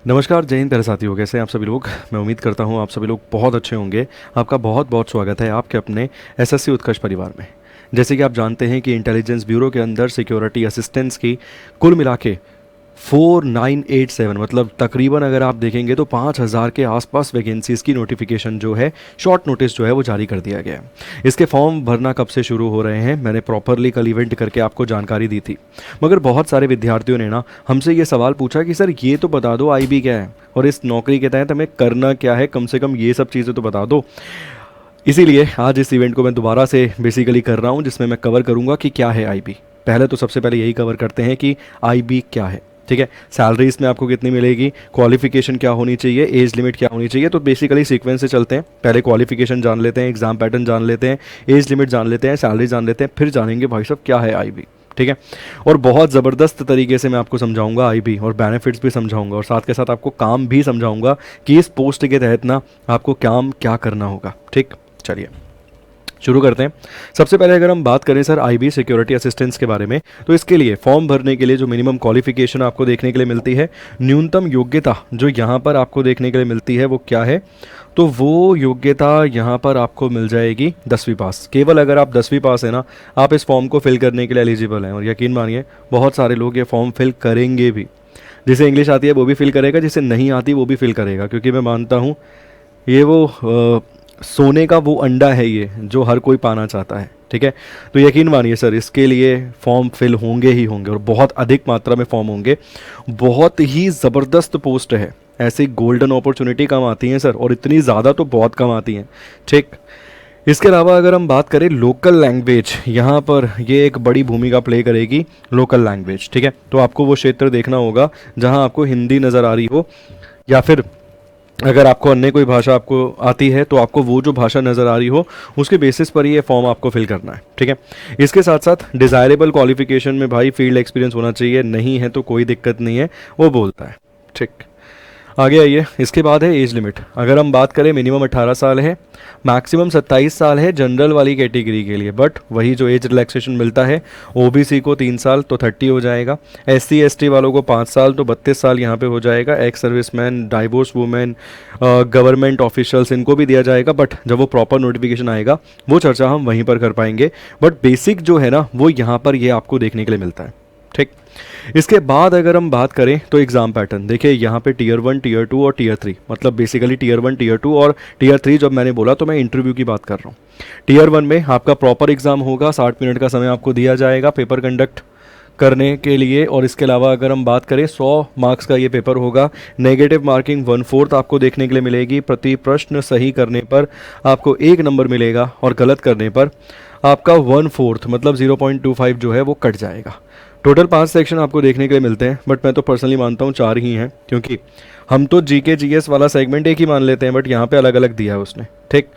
नमस्कार, जय हिंद प्यारे साथियों। कैसे हैं आप सभी लोग। मैं उम्मीद करता हूं आप सभी लोग बहुत अच्छे होंगे। आपका बहुत बहुत स्वागत है आपके अपने एसएससी उत्कर्ष परिवार में। जैसे कि आप जानते हैं कि इंटेलिजेंस ब्यूरो के अंदर सिक्योरिटी असिस्टेंट्स की कुल मिला के 4987 मतलब तकरीबन अगर आप देखेंगे तो 5000 के आसपास वैकेंसीज़ की नोटिफिकेशन जो है, शॉर्ट नोटिस जो है वो जारी कर दिया गया है। इसके फॉर्म भरना कब से शुरू हो रहे हैं मैंने प्रॉपरली कल इवेंट करके आपको जानकारी दी थी, मगर बहुत सारे विद्यार्थियों ने ना हमसे ये सवाल पूछा कि सर ये तो बता दो आईबी क्या है और इस नौकरी के तहत हमें करना क्या है, कम से कम ये सब चीज़ें तो बता दो। इसीलिए आज इस इवेंट को मैं दोबारा से बेसिकली कर रहा हूँ, जिसमें मैं कवर करूँगा कि क्या है आईबी। पहले तो सबसे पहले यही कवर करते हैं कि आईबी क्या है। ठीक है, सैलरी इसमें आपको कितनी मिलेगी, क्वालिफिकेशन क्या होनी चाहिए, एज लिमिट क्या होनी चाहिए। तो बेसिकली सीक्वेंस से चलते हैं। पहले क्वालिफिकेशन जान लेते हैं, एग्जाम पैटर्न जान लेते हैं, एज लिमिट जान लेते हैं, सैलरी जान लेते हैं, फिर जानेंगे भाई साहब क्या है आईबी। ठीक है, और बहुत ज़बरदस्त तरीके से मैं आपको समझाऊंगा आईबी, और बेनिफिट्स भी समझाऊंगा, और साथ के साथ आपको काम भी समझाऊंगा कि इस पोस्ट के तहत ना आपको काम क्या करना होगा। ठीक, चलिए शुरू करते हैं। सबसे पहले अगर हम बात करें सर आईबी सिक्योरिटी असिस्टेंस के बारे में, तो इसके लिए फॉर्म भरने के लिए जो मिनिमम क्वालिफिकेशन आपको देखने के लिए मिलती है, न्यूनतम योग्यता जो यहाँ पर आपको देखने के लिए मिलती है वो क्या है, तो वो योग्यता यहाँ पर आपको मिल जाएगी 10वीं पास। केवल अगर आप 10वीं पास है ना, आप इस फॉर्म को फिल करने के लिए एलिजिबल हैं। और यकीन मानिए बहुत सारे लोग ये फॉर्म फिल करेंगे भी। जिसे इंग्लिश आती है वो भी फिल करेगा, जिसे नहीं आती वो भी फिल करेगा, क्योंकि मैं मानता हूँ ये वो सोने का वो अंडा है ये जो हर कोई पाना चाहता है। ठीक है, तो यकीन मानिए सर इसके लिए फॉर्म फिल होंगे ही होंगे, और बहुत अधिक मात्रा में फॉर्म होंगे। बहुत ही ज़बरदस्त पोस्ट है, ऐसी गोल्डन अपॉर्चुनिटी कम आती हैं सर, और इतनी ज़्यादा तो बहुत कम आती हैं। ठीक, इसके अलावा अगर हम बात करें लोकल लैंग्वेज, यहाँ पर ये एक बड़ी भूमिका प्ले करेगी लोकल लैंग्वेज। ठीक है, तो आपको वो क्षेत्र देखना होगा जहाँ आपको हिंदी नज़र आ रही हो, या फिर अगर आपको अन्य कोई भाषा आपको आती है तो आपको वो जो भाषा नज़र आ रही हो उसके बेसिस पर ये फॉर्म आपको फिल करना है। ठीक है, इसके साथ साथ डिज़ायरेबल क्वालिफिकेशन में भाई फील्ड एक्सपीरियंस होना चाहिए, नहीं है तो कोई दिक्कत नहीं है, वो बोलता है। ठीक, आगे आइए। इसके बाद है एज लिमिट। अगर हम बात करें मिनिमम 18 साल है, मैक्सिमम 27 साल है जनरल वाली कैटेगरी के लिए, बट वही जो एज रिलैक्सेशन मिलता है ओबीसी को 3 साल तो 30 हो जाएगा, एससी एसटी वालों को 5 साल तो 32 साल यहाँ पे हो जाएगा, ex serviceman, divorce women, government officials, इनको भी दिया जाएगा। बट जब वो प्रॉपर नोटिफिकेशन आएगा वो चर्चा हम वहीं पर कर पाएंगे, बट बेसिक जो है ना वो यहाँ पर ये आपको देखने के लिए मिलता है। ठीक, इसके बाद अगर हम बात करें तो एग्ज़ाम पैटर्न देखिए, यहाँ पे टीयर 1, टीयर 2 और टीयर 3, मतलब बेसिकली टीयर 1, टीयर 2 और टीयर 3 जब मैंने बोला तो मैं इंटरव्यू की बात कर रहा हूँ। टीयर 1 में आपका प्रॉपर एग्ज़ाम होगा, 60 मिनट का समय आपको दिया जाएगा पेपर कंडक्ट करने के लिए। और इसके अलावा अगर हम बात करें 100 मार्क्स का ये पेपर होगा, नेगेटिव मार्किंग 1/4 आपको देखने के लिए मिलेगी। प्रति प्रश्न सही करने पर आपको 1 नंबर मिलेगा, और गलत करने पर आपका 1/4 मतलब 0.25 जो है वो कट जाएगा। टोटल 5 सेक्शन आपको देखने के लिए मिलते हैं, बट मैं तो पर्सनली मानता हूँ 4 ही हैं, क्योंकि हम तो जीके जीएस वाला सेगमेंट एक ही मान लेते हैं, बट यहाँ पे अलग अलग दिया है उसने। ठीक,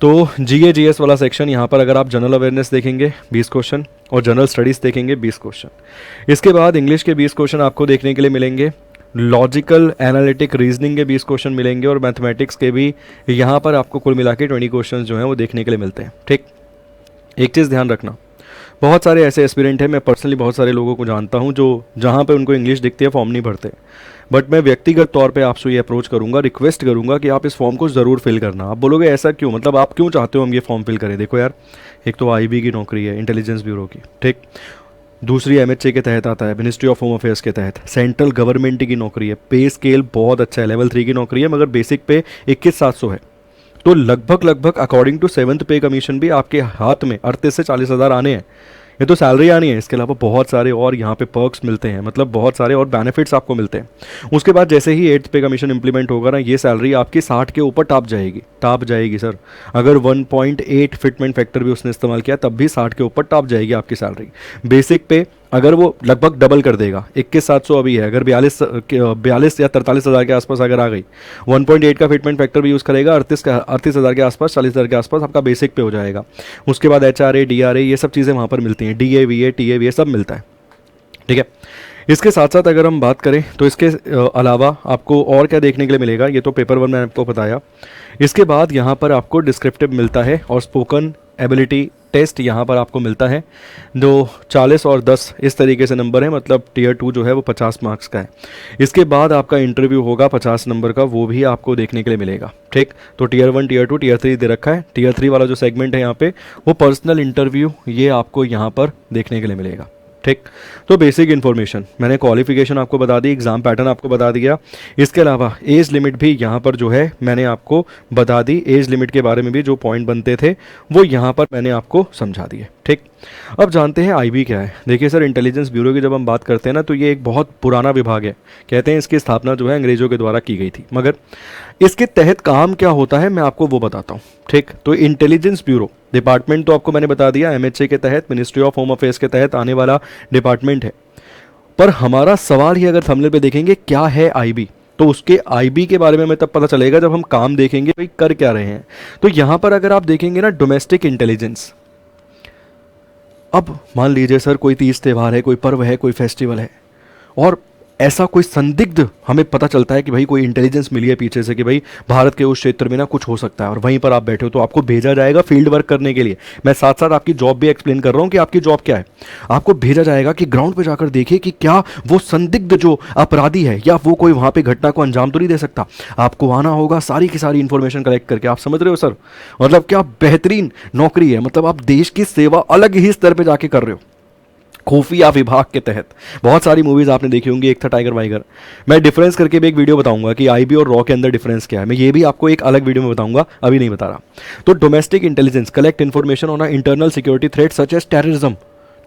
तो जीए जीएस वाला सेक्शन यहाँ पर अगर आप जनरल अवेयरनेस देखेंगे 20 क्वेश्चन, और जनरल स्टडीज़ देखेंगे 20 क्वेश्चन। इसके बाद इंग्लिश के 20 क्वेश्चन आपको देखने के लिए मिलेंगे, लॉजिकल एनालिटिक रीजनिंग के 20 क्वेश्चन मिलेंगे, और मैथमेटिक्स के भी यहाँ पर आपको कुल मिला के 20 क्वेश्चन जो हैं वो देखने के लिए मिलते हैं। ठीक, एक चीज़ ध्यान रखना, बहुत सारे ऐसे एस्पिरेंट हैं, मैं पर्सनली बहुत सारे लोगों को जानता हूं जो जहां पे उनको इंग्लिश दिखती है फॉर्म नहीं भरते, बट मैं व्यक्तिगत तौर पे आपसे ये अप्रोच करूंगा, रिक्वेस्ट करूंगा कि आप इस फॉर्म को ज़रूर फिल करना। आप बोलोगे ऐसा क्यों, मतलब आप क्यों चाहते हो हम ये फॉर्म फिल करें। देखो यार, एक तो आईबी की नौकरी है, इंटेलिजेंस ब्यूरो की। ठीक, दूसरी एमएचए के तहत आता है, मिनिस्ट्री ऑफ होम अफेयर्स के तहत, सेंट्रल गवर्नमेंट की नौकरी है, पे स्केल बहुत अच्छा है, लेवल 3 की नौकरी है, मगर बेसिक पे 21,700 है। तो लगभग अकॉर्डिंग टू 7th पे कमीशन भी आपके हाथ में 38 से 40 हज़ार आने हैं। ये तो सैलरी आनी है, इसके अलावा बहुत सारे और यहाँ पे पर्क्स मिलते हैं, मतलब बहुत सारे और बेनिफिट्स आपको मिलते हैं। उसके बाद जैसे ही 8th पे कमीशन इंप्लीमेंट होगा ना, ये सैलरी आपकी 60 के ऊपर टाप जाएगी सर। अगर 1.8 फिटमेंट फैक्टर भी उसने इस्तेमाल किया तब भी 60 के ऊपर टाप जाएगी आपकी सैलरी। बेसिक पे अगर वो लगभग डबल कर देगा, 21,700 अभी है, अगर 42 या 43 हज़ार के आसपास अगर आ गई, 1.8 का फिटमेंट फैक्टर भी यूज़ करेगा, 38 हज़ार के आसपास, 40 हज़ार के आसपास आपका बेसिक पे हो जाएगा। उसके बाद HRA DRA ये सब चीज़ें वहाँ पर मिलती हैं, DA VA TA ये सब मिलता है। ठीक है, इसके साथ साथ अगर हम बात करें तो इसके अलावा आपको और क्या देखने के लिए मिलेगा, ये तो पेपर 1 मैंने आपको बताया। इसके बाद यहाँ पर आपको डिस्क्रिप्टिव मिलता है और स्पोकन एबिलिटी टेस्ट यहाँ पर आपको मिलता है। जो 40 और 10 इस तरीके से नंबर है, मतलब टीयर 2 जो है वो 50 मार्क्स का है। इसके बाद आपका इंटरव्यू होगा 50 नंबर का, वो भी आपको देखने के लिए मिलेगा। ठीक, तो टीयर 1, टीयर 2, टीयर 3 दे रखा है। टीयर 3 वाला जो सेगमेंट है यहाँ पे, वो पर्सनल इंटरव्यू, ये आपको यहाँ पर देखने के लिए मिलेगा। ठीक, तो बेसिक इन्फॉर्मेशन मैंने, क्वालिफिकेशन आपको बता दी, एग्जाम पैटर्न आपको बता दिया। इसके अलावा एज लिमिट भी यहाँ पर जो है मैंने आपको बता दी। एज लिमिट के बारे में भी जो पॉइंट बनते थे वो यहाँ पर मैंने आपको समझा दिए। ठीक, अब जानते हैं आईबी क्या है। देखिए सर, इंटेलिजेंस ब्यूरो की जब हम बात करते हैं ना, तो ये एक बहुत पुराना विभाग है। कहते हैं इसकी स्थापना जो है अंग्रेजों के द्वारा की गई थी, मगर इसके तहत काम क्या होता है मैं आपको वो बताता हूँ। ठीक, तो इंटेलिजेंस ब्यूरो डिपार्टमेंट तो आपको मैंने बता दिया, एमएचए के तहत, मिनिस्ट्री ऑफ होम अफेयर्स के तहत आने वाला डिपार्टमेंट है। पर हमारा सवाल ही अगर थंबनेल पे देखेंगे क्या है आईबी, तो उसके आईबी के बारे में हमें तब पता चलेगा जब हम काम देखेंगे भाई कर क्या रहे हैं। तो यहां पर अगर आप देखेंगे ना, डोमेस्टिक इंटेलिजेंस। अब मान लीजिए सर कोई तीज त्यौहार है, कोई पर्व है, कोई फेस्टिवल है, और ऐसा कोई संदिग्ध हमें पता चलता है कि भाई कोई इंटेलिजेंस मिली है पीछे से कि भाई भारत के उस क्षेत्र में ना कुछ हो सकता है, और वहीं पर आप बैठे हो, तो आपको भेजा जाएगा फील्ड वर्क करने के लिए। मैं साथ साथ आपकी जॉब भी एक्सप्लेन कर रहा हूँ कि आपकी जॉब क्या है। आपको भेजा जाएगा कि ग्राउंड पे जाकर देखिए कि क्या वो संदिग्ध जो अपराधी है या वो कोई वहाँ पे घटना को अंजाम तो नहीं दे सकता। आपको आना होगा, सारी की सारी इंफॉर्मेशन कलेक्ट करके। आप समझ रहे हो सर, मतलब क्या बेहतरीन नौकरी है। मतलब आप देश की सेवा अलग ही स्तर पर जाके कर रहे हो, खुफिया विभाग के तहत। बहुत सारी मूवीज आपने देखी होंगी, एक था टाइगर वाइगर। मैं डिफरेंस करके भी एक वीडियो बताऊंगा कि आईबी और रॉ के अंदर डिफरेंस क्या है। मैं ये भी आपको एक अलग वीडियो में बताऊंगा, अभी नहीं बता रहा। तो domestic intelligence collect information on internal security threat such as terrorism,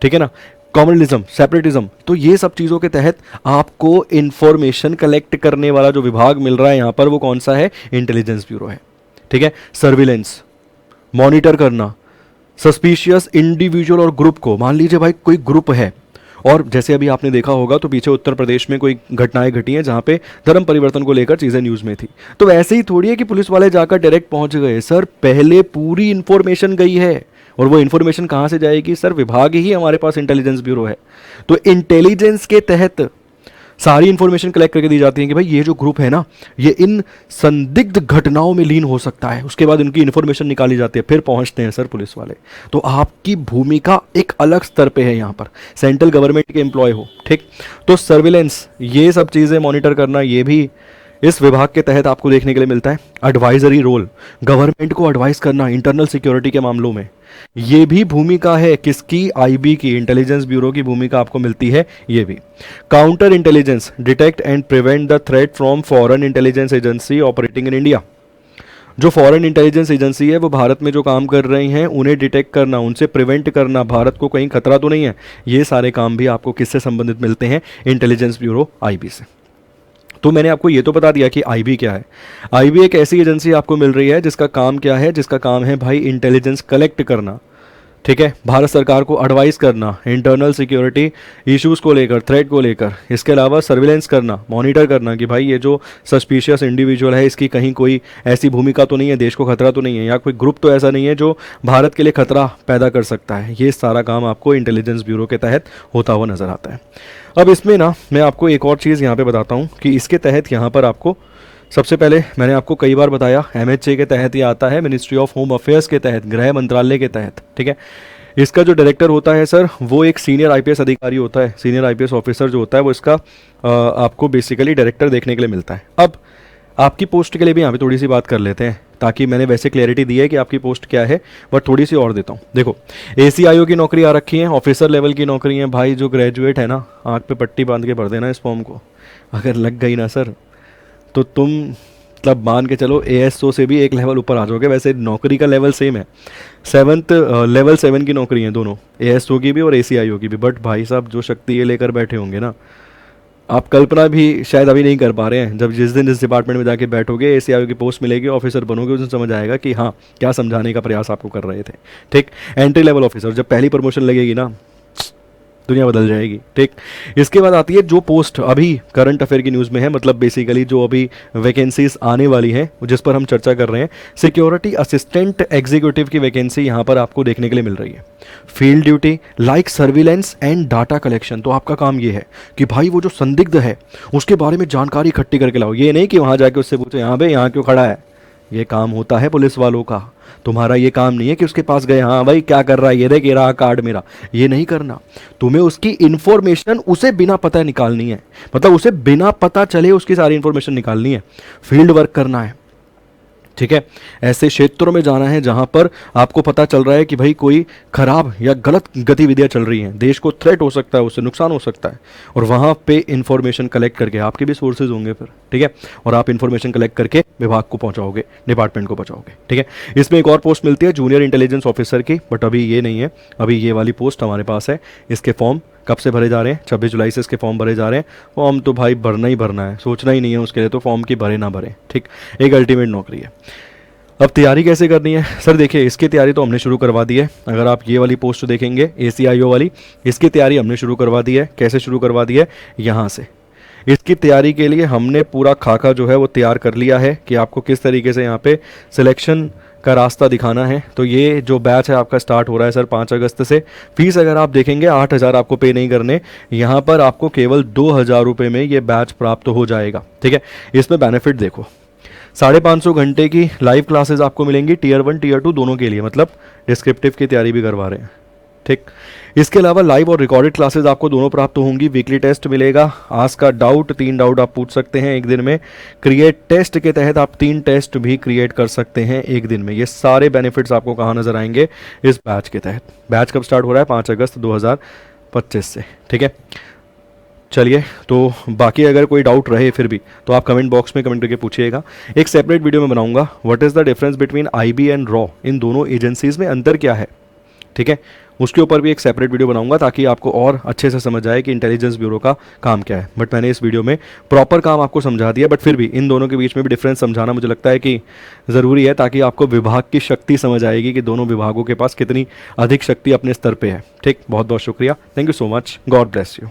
ठीक है ना, कम्युनलिज्म, सेपरेटिज्म। तो ये सब चीज़ों के तहत आपको इंफॉर्मेशन कलेक्ट करने वाला जो विभाग मिल रहा है यहाँ पर, वो कौन सा है? इंटेलिजेंस ब्यूरो है। ठीक है, सर्विलेंस, मॉनिटर करना सस्पिशियस इंडिविजुअल और ग्रुप को। मान लीजिए भाई कोई ग्रुप है, और जैसे अभी आपने देखा होगा तो पीछे उत्तर प्रदेश में कोई घटनाएं घटी हैं जहां पे धर्म परिवर्तन को लेकर चीज़ें न्यूज़ में थी। तो ऐसे ही थोड़ी है कि पुलिस वाले जाकर डायरेक्ट पहुंच गए सर, पहले पूरी इंफॉर्मेशन गई है। और वो इंफॉर्मेशन कहां से जाएगी सर? विभाग ही हमारे पास इंटेलिजेंस ब्यूरो है। तो इंटेलिजेंस के तहत सारी इंफॉर्मेशन कलेक्ट करके दी जाती है कि भाई ये जो ग्रुप है ना, ये इन संदिग्ध घटनाओं में लीन हो सकता है। उसके बाद उनकी इंफॉर्मेशन निकाली जाती है, फिर पहुंचते हैं सर पुलिस वाले। तो आपकी भूमिका एक अलग स्तर पे है यहाँ पर, सेंट्रल गवर्नमेंट के एम्प्लॉय हो। ठीक, तो सर्विलेंस, ये सब चीज़ें मॉनिटर करना, ये भी इस विभाग के तहत आपको देखने के लिए मिलता है। एडवाइजरी रोल, गवर्नमेंट को एडवाइस करना इंटरनल सिक्योरिटी के मामलों में, ये भी भूमिका है किसकी? आईबी की, इंटेलिजेंस ब्यूरो की भूमिका आपको मिलती है ये भी। Counter intelligence, detect and prevent the threat from foreign intelligence agency operating in India. जो फॉरेन इंटेलिजेंस एजेंसी है वो भारत में जो काम कर रही हैं, उन्हें डिटेक्ट करना, उनसे प्रिवेंट करना, भारत को कहीं खतरा तो नहीं है, ये सारे काम भी आपको किससे संबंधित मिलते हैं? इंटेलिजेंस ब्यूरो आईबी से। तो मैंने आपको ये तो बता दिया कि आईबी क्या है। आईबी एक ऐसी एजेंसी आपको मिल रही है जिसका काम क्या है? जिसका काम है भाई इंटेलिजेंस कलेक्ट करना। ठीक है, भारत सरकार को एडवाइस करना इंटरनल सिक्योरिटी इश्यूज़ को लेकर, थ्रेट को लेकर। इसके अलावा सर्विलेंस करना, मॉनिटर करना कि भाई ये जो सस्पिशियस इंडिविजुअल है, इसकी कहीं कोई ऐसी भूमिका तो नहीं है, देश को खतरा तो नहीं है, या कोई ग्रुप तो ऐसा नहीं है जो भारत के लिए खतरा पैदा कर सकता है। ये सारा काम आपको इंटेलिजेंस ब्यूरो के तहत होता हुआ नजर आता है। अब इसमें ना मैं आपको एक और चीज़ यहाँ पे बताता हूँ कि इसके तहत यहाँ पर आपको, सबसे पहले मैंने आपको कई बार बताया, एमएचए के तहत ये आता है, मिनिस्ट्री ऑफ होम अफेयर्स के तहत, गृह मंत्रालय के तहत। ठीक है, इसका जो डायरेक्टर होता है सर, वो एक सीनियर आईपीएस अधिकारी होता है। सीनियर आईपीएस ऑफिसर जो होता है वो इसका आपको बेसिकली डायरेक्टर देखने के लिए मिलता है। अब आपकी पोस्ट के लिए भी यहाँ पे थोड़ी सी बात कर लेते हैं, ताकि मैंने वैसे क्लैरिटी दी है कि आपकी पोस्ट क्या है, बट थोड़ी सी और देता हूँ। देखो, एसीआईओ की नौकरी आ रखी है, ऑफिसर लेवल की नौकरी है। भाई जो ग्रेजुएट है ना, आँख पे पट्टी बांध के भर देना इस फॉर्म को। अगर लग गई ना सर, तो तुम मतलब मान के चलो एएसओ से भी एक लेवल ऊपर आ जाओगे। वैसे नौकरी का लेवल सेम है, लेवल 7 की नौकरी है दोनों, एएसओ की भी और एसीआईओ की भी। बट भाई साहब जो शक्ति ये लेकर बैठे होंगे ना, आप कल्पना भी शायद अभी नहीं कर पा रहे हैं। जब जिस दिन इस डिपार्टमेंट में जाके बैठोगे, एसीआईओ की पोस्ट मिलेगी, ऑफिसर बनोगे, उस दिन समझ आएगा कि हाँ क्या समझाने का प्रयास आपको कर रहे थे। ठीक, एंट्री लेवल ऑफिसर, जब पहली प्रमोशन लगेगी ना, दुनिया बदल जाएगी। ठीक, इसके बाद आती है जो पोस्ट अभी करंट अफेयर की न्यूज़ में है, मतलब बेसिकली जो अभी वैकेंसीज आने वाली हैं जिस पर हम चर्चा कर रहे हैं, सिक्योरिटी असिस्टेंट एग्जीक्यूटिव की वैकेंसी यहाँ पर आपको देखने के लिए मिल रही है। Field duty like surveillance and data collection. तो आपका काम ये है कि भाई वो जो संदिग्ध है उसके बारे में जानकारी इकट्ठी करके लाओ। ये नहीं कि वहाँ जाके उससे पूछो यहाँ पे यहाँ क्यों खड़ा है, ये काम होता है पुलिस वालों का। तुम्हारा ये काम नहीं है कि उसके पास गए, हाँ भाई क्या कर रहा है, ये देख ये रहा कार्ड मेरा, ये नहीं करना। तुम्हें उसकी इंफॉर्मेशन उसे बिना पता निकालनी है, मतलब उसे बिना पता चले उसकी सारी इंफॉर्मेशन निकालनी है, फील्ड वर्क करना है। ठीक है, ऐसे क्षेत्रों में जाना है जहां पर आपको पता चल रहा है कि भाई कोई खराब या गलत गतिविधियां चल रही हैं, देश को थ्रेट हो सकता है, उससे नुकसान हो सकता है, और वहां पे इंफॉर्मेशन कलेक्ट करके, आपके भी सोर्सेज होंगे फिर, ठीक है, और आप इंफॉर्मेशन कलेक्ट करके विभाग को पहुंचाओगे, डिपार्टमेंट को पहुंचाओगे। ठीक है, इसमें एक और पोस्ट मिलती है जूनियर इंटेलिजेंस ऑफिसर की, बट अभी ये नहीं है, अभी ये वाली पोस्ट हमारे पास है। इसके फॉर्म कब से भरे जा रहे हैं? 26 जुलाई से इसके फॉर्म भरे जा रहे हैं। फॉर्म तो भाई भरना ही भरना है, सोचना ही नहीं है उसके लिए, तो फॉर्म की भरे ना भरे, ठीक, एक अल्टीमेट नौकरी है। अब तैयारी कैसे करनी है सर? देखिए, इसकी तैयारी तो हमने शुरू करवा दी है। अगर आप ये वाली पोस्ट देखेंगे ACIO वाली, इसकी तैयारी हमने शुरू करवा दी है। कैसे शुरू करवा दी है? यहाँ से। इसकी तैयारी के लिए हमने पूरा खाका जो है वो तैयार कर लिया है कि आपको किस तरीके से यहाँ पे सिलेक्शन का रास्ता दिखाना है। तो ये जो बैच है आपका स्टार्ट हो रहा है सर 5 अगस्त से। फीस अगर आप देखेंगे 8,000 आपको पे नहीं करने, यहाँ पर आपको केवल 2,000 रुपये में ये बैच प्राप्त हो जाएगा। ठीक है, इसमें बेनिफिट देखो, 550 घंटे की लाइव क्लासेस आपको मिलेंगी Tier 1 Tier 2 दोनों के लिए, मतलब डिस्क्रिप्टिव की तैयारी भी करवा रहे हैं। ठीक, इसके अलावा लाइव और रिकॉर्डेड क्लासेस आपको दोनों प्राप्त होंगी। वीकली टेस्ट मिलेगा। आज का डाउट 3 डाउट आप पूछ सकते हैं एक दिन में। क्रिएट टेस्ट के तहत आप 3 टेस्ट भी क्रिएट कर सकते हैं एक दिन में। ये सारे बेनिफिट्स आपको कहाँ नजर आएंगे? इस बैच के तहत। बैच कब स्टार्ट हो रहा है? 5 अगस्त 2025 से। ठीक है, चलिए, तो बाकी अगर कोई डाउट रहे फिर भी तो आप कमेंट बॉक्स में कमेंट करके पूछिएगा। एक सेपरेट वीडियो में बनाऊंगा what is the difference between IB and रॉ, इन दोनों एजेंसीज में अंतर क्या है। ठीक है, उसके ऊपर भी एक सेपरेट वीडियो बनाऊंगा ताकि आपको और अच्छे से समझ आए कि इंटेलिजेंस ब्यूरो का काम क्या है। बट मैंने इस वीडियो में प्रॉपर काम आपको समझा दिया, बट फिर भी इन दोनों के बीच में भी डिफरेंस समझाना मुझे लगता है कि ज़रूरी है, ताकि आपको विभाग की शक्ति समझ आएगी कि दोनों विभागों के पास कितनी अधिक शक्ति अपने स्तर पर है। ठीक, बहुत बहुत शुक्रिया, thank you so much, God bless you.